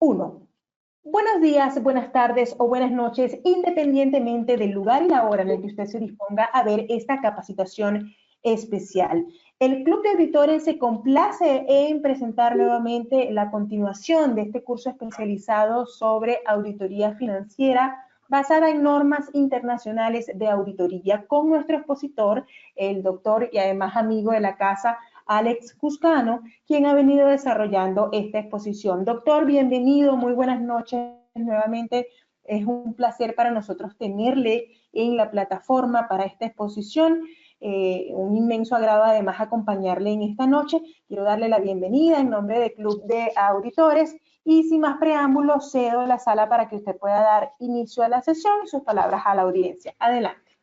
1. Buenos días, buenas tardes o buenas noches, independientemente del lugar y la hora en el que usted se disponga a ver esta capacitación especial. El Club de Auditores se complace en presentar nuevamente la continuación de este curso especializado sobre auditoría financiera basada en normas internacionales de auditoría con nuestro expositor, el doctor y además amigo de la casa, Alex Cuscano, quien ha venido desarrollando esta exposición. Doctor, bienvenido, muy buenas noches nuevamente. Es un placer para nosotros tenerle en la plataforma para esta exposición. Un inmenso agrado además acompañarle en esta noche. Quiero darle la bienvenida en nombre del Club de Auditores y sin más preámbulos cedo la sala para que usted pueda dar inicio a la sesión y sus palabras a la audiencia. Adelante.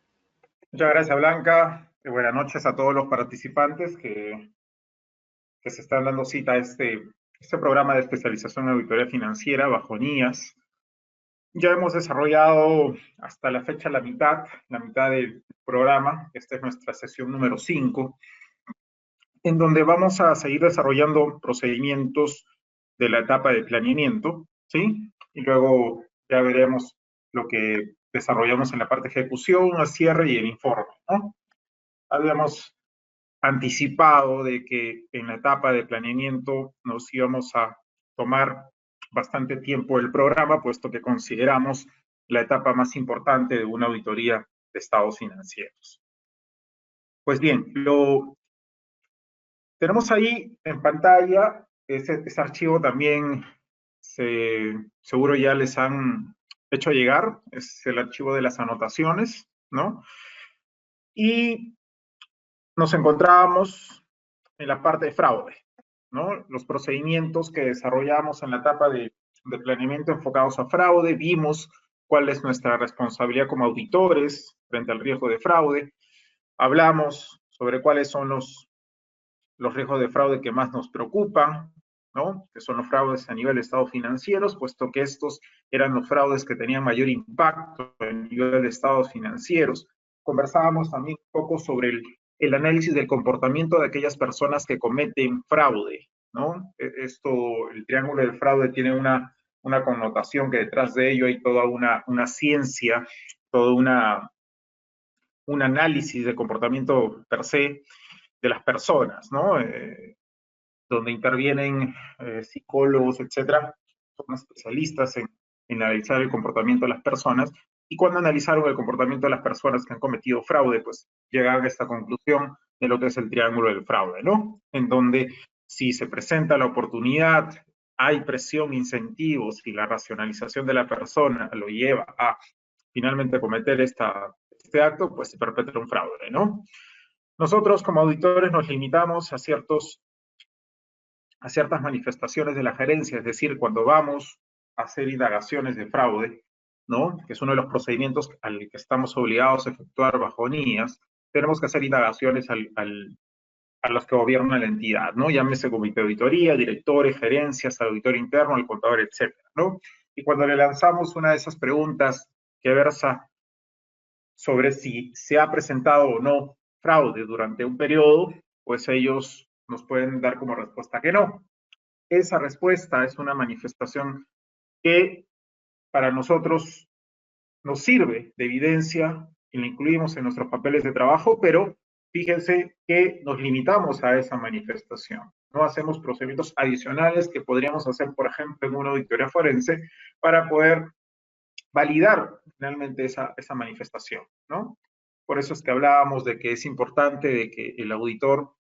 Muchas gracias, Blanca. Buenas noches a todos los participantes que se están dando cita a este programa de especialización en auditoría financiera bajo NIAS. Ya hemos desarrollado hasta la fecha la mitad del programa. Esta es nuestra sesión número 5, en donde vamos a seguir desarrollando procedimientos de la etapa de planeamiento, ¿sí? Y luego ya veremos lo que desarrollamos en la parte de ejecución, el cierre y el informe, ¿no? Habíamos anticipado de que en la etapa de planeamiento nos íbamos a tomar bastante tiempo el programa, puesto que consideramos la etapa más importante de una auditoría de estados financieros. Pues bien, lo tenemos ahí en pantalla. Ese archivo también seguro ya les han hecho llegar. Es el archivo de las anotaciones, ¿no? Y nos encontrábamos en la parte de fraude, ¿no? Los procedimientos que desarrollamos en la etapa de planeamiento enfocados a fraude, vimos cuál es nuestra responsabilidad como auditores frente al riesgo de fraude, hablamos sobre cuáles son los riesgos de fraude que más nos preocupan, ¿no? Que son los fraudes a nivel de estados financieros, puesto que estos eran los fraudes que tenían mayor impacto a nivel de estados financieros. Conversábamos también un poco sobre el análisis del comportamiento de aquellas personas que cometen fraude, ¿no? El triángulo del fraude tiene una connotación que detrás de ello hay toda una ciencia, todo un análisis de comportamiento per se de las personas, ¿no? Donde intervienen psicólogos, etcétera, son especialistas en analizar el comportamiento de las personas, y cuando analizaron el comportamiento de las personas que han cometido fraude, pues llegan a esta conclusión de lo que es el triángulo del fraude, ¿no? En donde si se presenta la oportunidad, hay presión, incentivos, y la racionalización de la persona lo lleva a finalmente cometer este acto, pues se perpetra un fraude, ¿no? Nosotros como auditores nos limitamos a ciertas manifestaciones de la gerencia, es decir, cuando vamos a hacer indagaciones de fraude, ¿no? Que es uno de los procedimientos al que estamos obligados a efectuar bajo NIAS, tenemos que hacer indagaciones a los que gobiernan la entidad, ¿no? Llámese comité de auditoría, directores, gerencias, auditor interno, el contador, etcétera, ¿no? Y cuando le lanzamos una de esas preguntas que versa sobre si se ha presentado o no fraude durante un periodo, pues ellos nos pueden dar como respuesta que no. Esa respuesta es una manifestación que para nosotros nos sirve de evidencia y la incluimos en nuestros papeles de trabajo, pero fíjense que nos limitamos a esa manifestación. No hacemos procedimientos adicionales que podríamos hacer, por ejemplo, en una auditoría forense para poder validar finalmente esa manifestación, ¿no? Por eso es que hablábamos de que es importante de que el auditor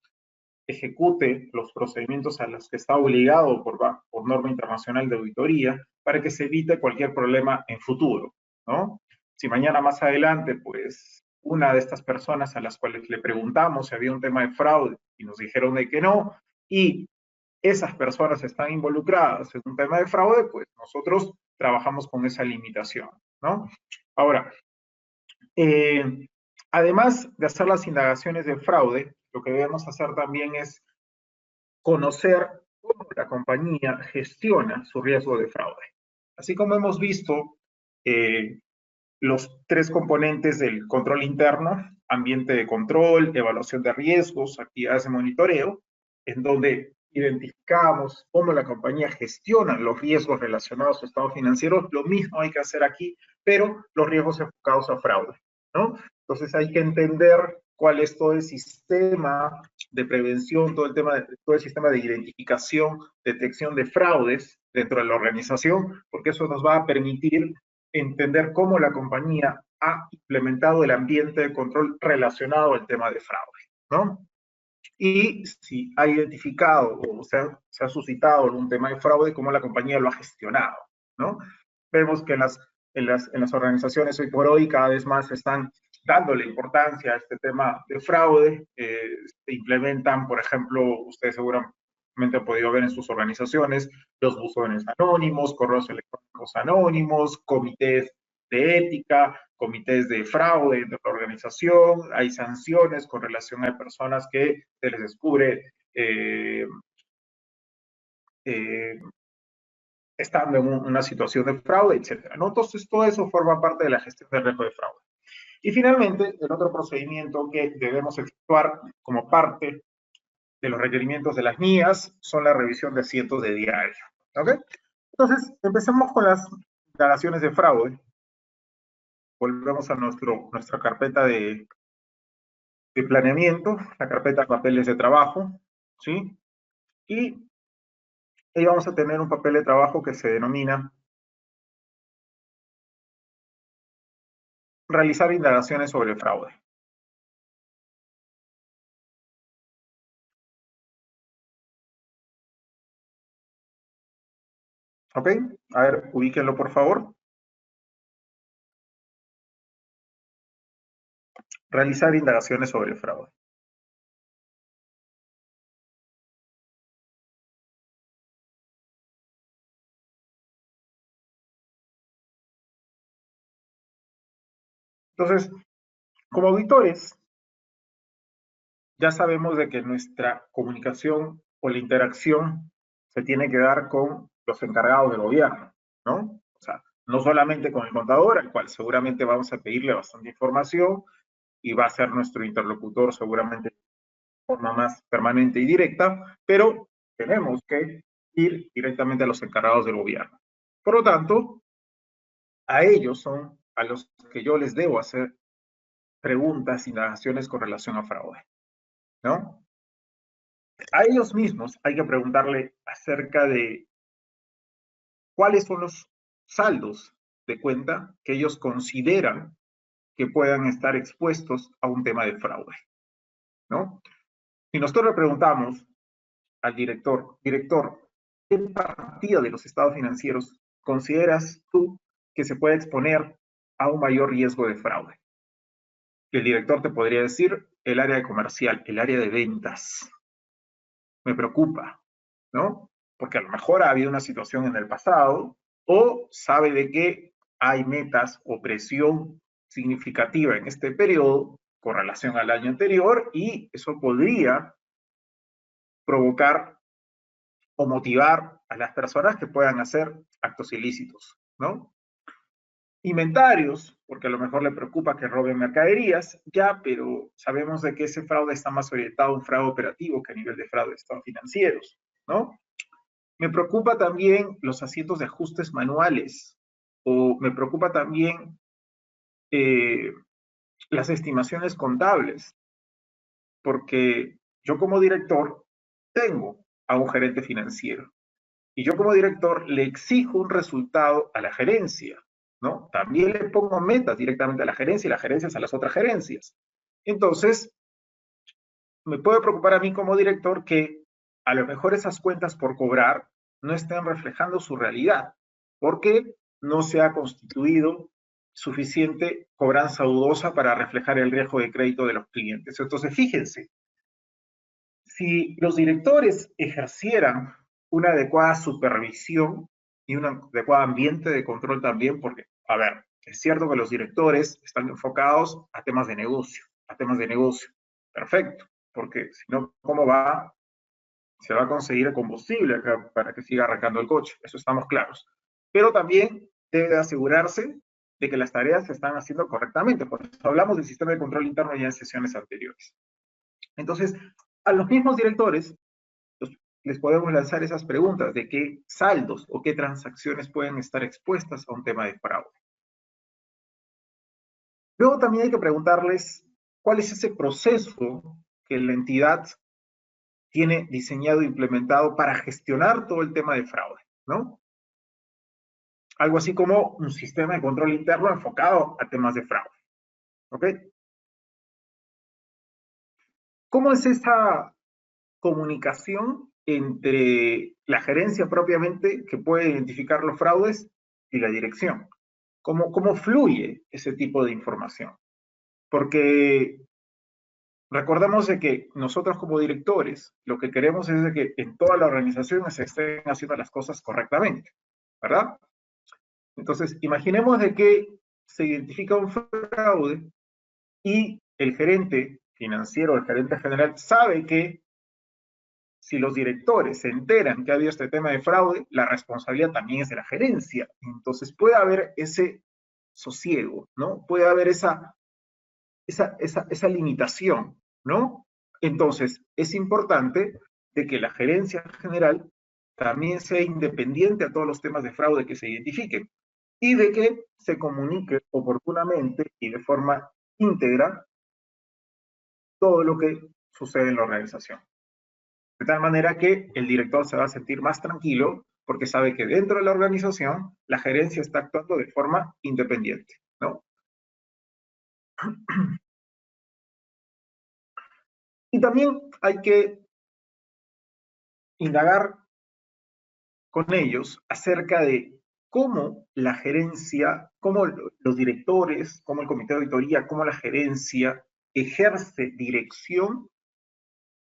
ejecute los procedimientos a los que está obligado por norma internacional de auditoría para que se evite cualquier problema en futuro, ¿no? Si mañana más adelante, pues, una de estas personas a las cuales le preguntamos si había un tema de fraude y nos dijeron de que no, y esas personas están involucradas en un tema de fraude, pues nosotros trabajamos con esa limitación, ¿no? Ahora, además de hacer las indagaciones de fraude, lo que debemos hacer también es conocer cómo la compañía gestiona su riesgo de fraude. Así como hemos visto los tres componentes del control interno, ambiente de control, evaluación de riesgos, actividades de monitoreo, en donde identificamos cómo la compañía gestiona los riesgos relacionados a su estado financiero, lo mismo hay que hacer aquí, pero los riesgos enfocados a fraude, ¿no? Entonces hay que entender cuál es todo el sistema de prevención, todo el sistema de identificación, detección de fraudes dentro de la organización, porque eso nos va a permitir entender cómo la compañía ha implementado el ambiente de control relacionado al tema de fraude, ¿no? Y si ha identificado o se ha suscitado algún tema de fraude, cómo la compañía lo ha gestionado, ¿no? Vemos que en las organizaciones hoy por hoy cada vez más están dándole importancia a este tema de fraude, se implementan, por ejemplo, ustedes seguramente han podido ver en sus organizaciones, los buzones anónimos, correos electrónicos anónimos, comités de ética, comités de fraude de la organización, hay sanciones con relación a personas que se les descubre estando en una situación de fraude, etcétera, ¿no? Entonces, todo eso forma parte de la gestión del riesgo de fraude. Y finalmente, el otro procedimiento que debemos efectuar como parte de los requerimientos de las NIAs son la revisión de asientos de diario, ¿ok? Entonces, empecemos con las declaraciones de fraude. Volvemos a nuestra carpeta de planeamiento, la carpeta de papeles de trabajo, ¿sí? Y ahí vamos a tener un papel de trabajo que se denomina realizar indagaciones sobre fraude. ¿Ok? A ver, ubíquenlo por favor. Realizar indagaciones sobre fraude. Entonces, como auditores, ya sabemos de que nuestra comunicación o la interacción se tiene que dar con los encargados del gobierno, ¿no? O sea, no solamente con el contador, al cual seguramente vamos a pedirle bastante información y va a ser nuestro interlocutor seguramente de forma más permanente y directa, pero tenemos que ir directamente a los encargados del gobierno. Por lo tanto, a ellos son a los que yo les debo hacer preguntas, indagaciones con relación a fraude, ¿no? A ellos mismos hay que preguntarle acerca de cuáles son los saldos de cuenta que ellos consideran que puedan estar expuestos a un tema de fraude, ¿no? Si nosotros le preguntamos al director, ¿qué partida de los estados financieros consideras tú que se puede exponer a un mayor riesgo de fraude? Y el director te podría decir el área de comercial, el área de ventas. Me preocupa, ¿no? Porque a lo mejor ha habido una situación en el pasado o sabe de que hay metas o presión significativa en este periodo con relación al año anterior y eso podría provocar o motivar a las personas que puedan hacer actos ilícitos, ¿no? Inventarios, porque a lo mejor le preocupa que roben mercaderías, ya, pero sabemos de que ese fraude está más orientado a un fraude operativo que a nivel de fraude de estados financieros, ¿no? Me preocupa también los asientos de ajustes manuales, o me preocupa también las estimaciones contables, porque yo como director tengo a un gerente financiero y yo como director le exijo un resultado a la gerencia, ¿no? También le pongo metas directamente a la gerencia y las gerencias a las otras gerencias. Entonces, me puede preocupar a mí como director que a lo mejor esas cuentas por cobrar no estén reflejando su realidad, porque no se ha constituido suficiente cobranza dudosa para reflejar el riesgo de crédito de los clientes. Entonces, fíjense, si los directores ejercieran una adecuada supervisión y un adecuado ambiente de control también, porque, a ver, es cierto que los directores están enfocados a temas de negocio, perfecto, porque si no, ¿cómo se va a conseguir el combustible acá para que siga arrancando el coche? Eso estamos claros. Pero también debe asegurarse de que las tareas se están haciendo correctamente. Por eso hablamos del sistema de control interno ya en sesiones anteriores. Entonces, a los mismos directores, los les podemos lanzar esas preguntas de qué saldos o qué transacciones pueden estar expuestas a un tema de fraude. Luego también hay que preguntarles cuál es ese proceso que la entidad tiene diseñado e implementado para gestionar todo el tema de fraude, ¿no? Algo así como un sistema de control interno enfocado a temas de fraude, ¿ok? ¿Cómo es esa comunicación entre la gerencia propiamente, que puede identificar los fraudes, y la dirección? ¿Cómo fluye ese tipo de información? Porque recordemos de que nosotros como directores lo que queremos es de que en toda la organización se estén haciendo las cosas correctamente, ¿verdad? Entonces, imaginemos de que se identifica un fraude y el gerente financiero, el gerente general, sabe que si los directores se enteran que ha habido este tema de fraude, la responsabilidad también es de la gerencia. Entonces puede haber ese sosiego, ¿no? Puede haber esa limitación, ¿no? Entonces es importante de que la gerencia general también sea independiente a todos los temas de fraude que se identifiquen y de que se comunique oportunamente y de forma íntegra todo lo que sucede en la organización. De tal manera que el director se va a sentir más tranquilo porque sabe que dentro de la organización la gerencia está actuando de forma independiente, ¿no? Y también hay que indagar con ellos acerca de cómo la gerencia, cómo los directores, cómo el comité de auditoría, cómo la gerencia ejerce dirección,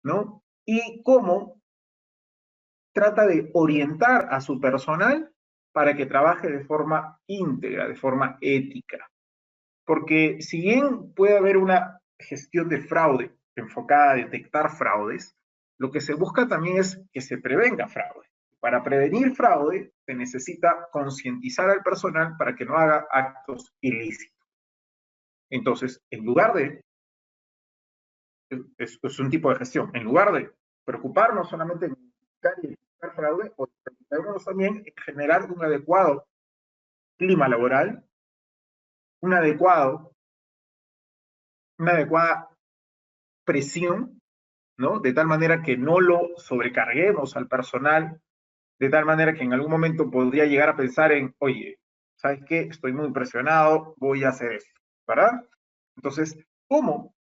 ¿no? Y cómo trata de orientar a su personal para que trabaje de forma íntegra, de forma ética. Porque si bien puede haber una gestión de fraude enfocada a detectar fraudes, lo que se busca también es que se prevenga fraude. Para prevenir fraude se necesita concientizar al personal para que no haga actos ilícitos. Entonces, en lugar de, es un tipo de gestión, en lugar de preocuparnos solamente en buscar y detectar fraude, o preocuparnos también en generar un adecuado clima laboral, un adecuado, una adecuada presión, ¿no? De tal manera que no lo sobrecarguemos al personal, de tal manera que en algún momento podría llegar a pensar en, oye, ¿sabes qué? Estoy muy impresionado, voy a hacer esto, ¿verdad? Entonces, ¿cómo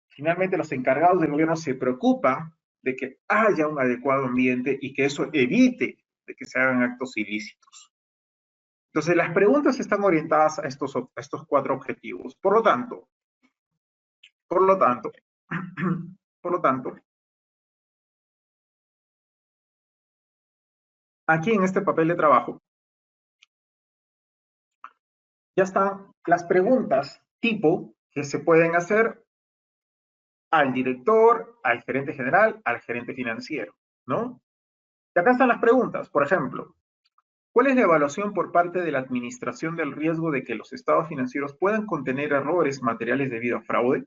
finalmente los encargados del gobierno se preocupan de que haya un adecuado ambiente y que eso evite de que se hagan actos ilícitos? Entonces, las preguntas están orientadas a estos cuatro objetivos. Por lo tanto, por lo tanto, aquí en este papel de trabajo ya están las preguntas tipo que se pueden hacer al director, al gerente general, al gerente financiero, ¿no? Y acá están las preguntas, por ejemplo, ¿cuál es la evaluación por parte de la administración del riesgo de que los estados financieros puedan contener errores materiales debido a fraude?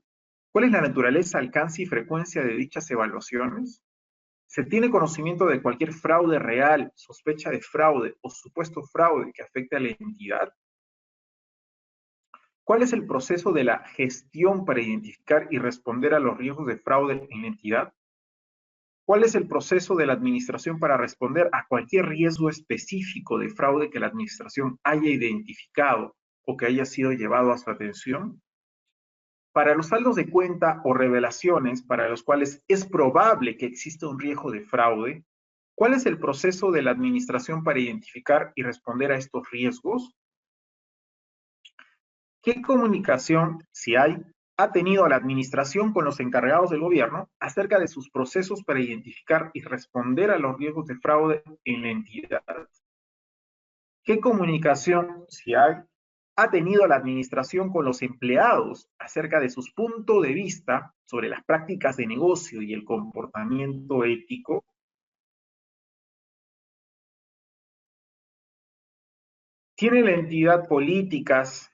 ¿Cuál es la naturaleza, alcance y frecuencia de dichas evaluaciones? ¿Se tiene conocimiento de cualquier fraude real, sospecha de fraude o supuesto fraude que afecte a la entidad? ¿Cuál es el proceso de la gestión para identificar y responder a los riesgos de fraude en la entidad? ¿Cuál es el proceso de la administración para responder a cualquier riesgo específico de fraude que la administración haya identificado o que haya sido llevado a su atención? Para los saldos de cuenta o revelaciones para los cuales es probable que exista un riesgo de fraude, ¿cuál es el proceso de la administración para identificar y responder a estos riesgos? ¿Qué comunicación, si hay, ha tenido la administración con los encargados del gobierno acerca de sus procesos para identificar y responder a los riesgos de fraude en la entidad? ¿Qué comunicación, si hay, ha tenido la administración con los empleados acerca de sus puntos de vista sobre las prácticas de negocio y el comportamiento ético? ¿Tiene la entidad políticas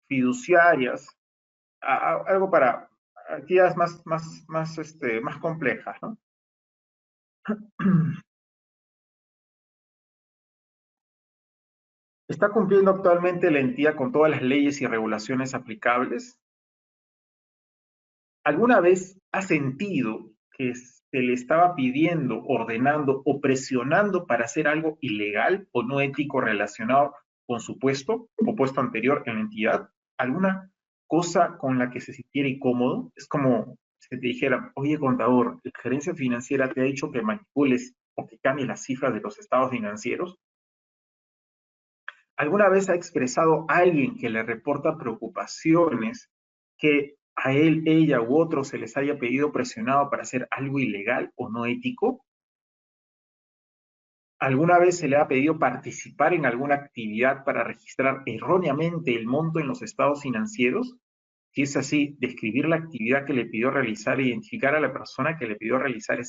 fiduciarias, algo para actividades más complejas, ¿no? ¿Está cumpliendo actualmente la entidad con todas las leyes y regulaciones aplicables? ¿Alguna vez ha sentido que se le estaba pidiendo, ordenando o presionando para hacer algo ilegal o no ético relacionado con su puesto o puesto anterior en la entidad? ¿Alguna cosa con la que se sintiera incómodo? Es como si te dijera, oye, contador, la gerencia financiera te ha dicho que manipules o que cambies las cifras de los estados financieros. ¿Alguna vez ha expresado a alguien que le reporta preocupaciones que a él, ella u otro se les haya pedido presionado para hacer algo ilegal o no ético? ¿Alguna vez se le ha pedido participar en alguna actividad para registrar erróneamente el monto en los estados financieros? Si es así, describir la actividad que le pidió realizar e identificar a la persona que le pidió realizar